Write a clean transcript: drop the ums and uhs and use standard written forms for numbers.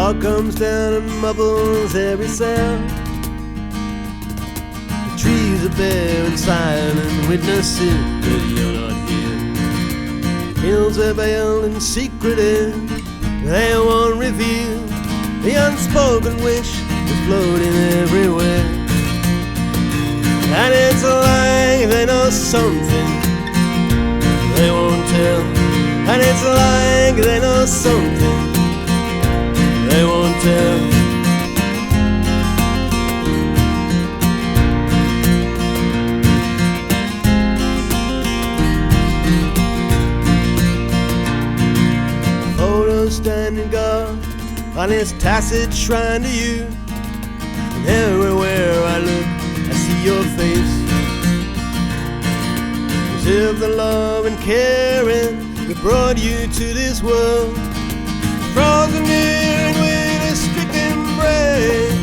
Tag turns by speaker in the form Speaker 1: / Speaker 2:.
Speaker 1: fog comes down and muffles every sound. The trees are bare and silent, witnessing that you're not here. Hills are veiled and secretive, they won't reveal the unspoken wish that's floating everywhere. And it's like they know something they won't tell. And it's like they know something they won't tell. Photos standing guard on his tacit shrine to you. And everywhere I look, I see your face. As if the love and caring that brought you to this world frozen near and with a strict embrace.